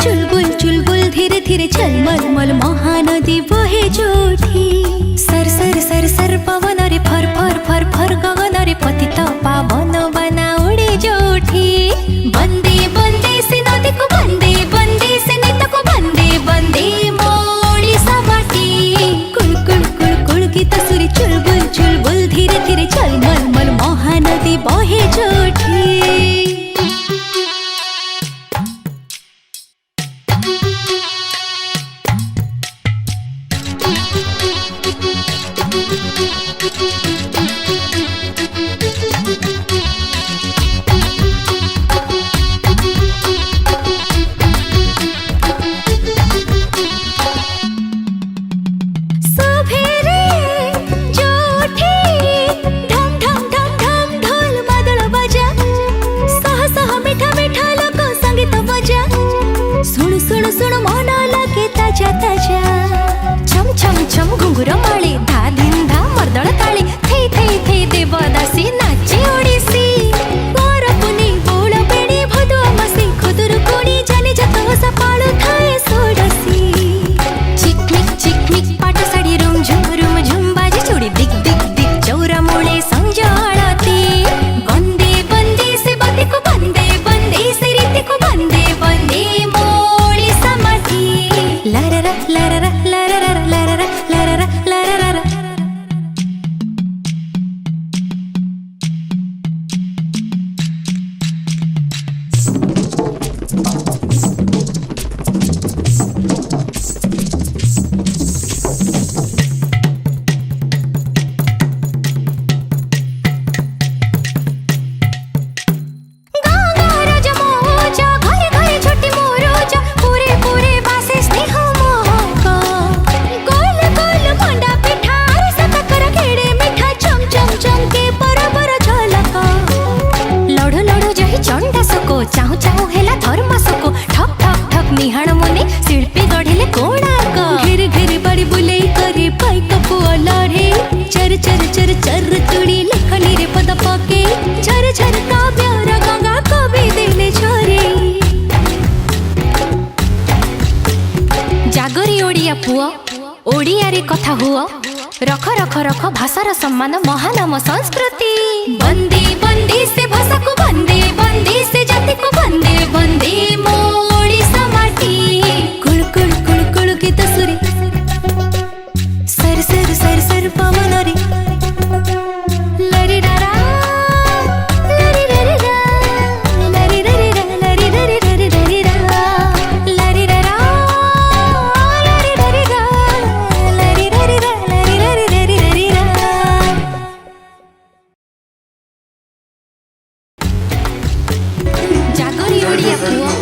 चुलबुल चुलबुल धीरे धीरे झलमल मल महानदी बहे जोठी सर सर सर सर पवन रे फर फर फर फर गगन रे पतित पावन बना उड़े जोठी बंदे बंदे से नदी को बंदे बंदे से नेता को बंदे बंदे मोड़ी सबाटी कुल कुल कुल कुल की तसुरी चुलबुल चुलबुल धीरे धीरे झलमल मल महानदी बहे जोठी घुंगुर माळे धा धिन धा मर्दळ ताळी थे थे थे देवदासी नाचे ओडिसी गोरपुनी बोळ बेणी भदु अमसी खुदुरु कोणी जाने जत हसा पाळू थाए सोडसी चिकमिक पाट साडी रुम झुम बाजी चुडी दिक दिक दिक चौरा मुळे संजा आळती बंदे बंदे से बंदे को बंदे बंदे से रीति को बंदे बंदे मोळी समाधी लररा लररा लररा लररा चाहू चाहू हेला धर्मसको ठक ठक ठक निहाण मुनि शिल्पी गढ़िले कोणार्क घिर घिर बड़ी बुले करे पाइक पुआ लड़े चर चर चर चर तुड़ी लेखनी रे पद पके झर झर काव्यर गंगा कवि देले झरे जागरी ओडिया पुओ ओडिया रे कथा हुओ रख रख रख भाषार सम्मान महानाम संस्कृति।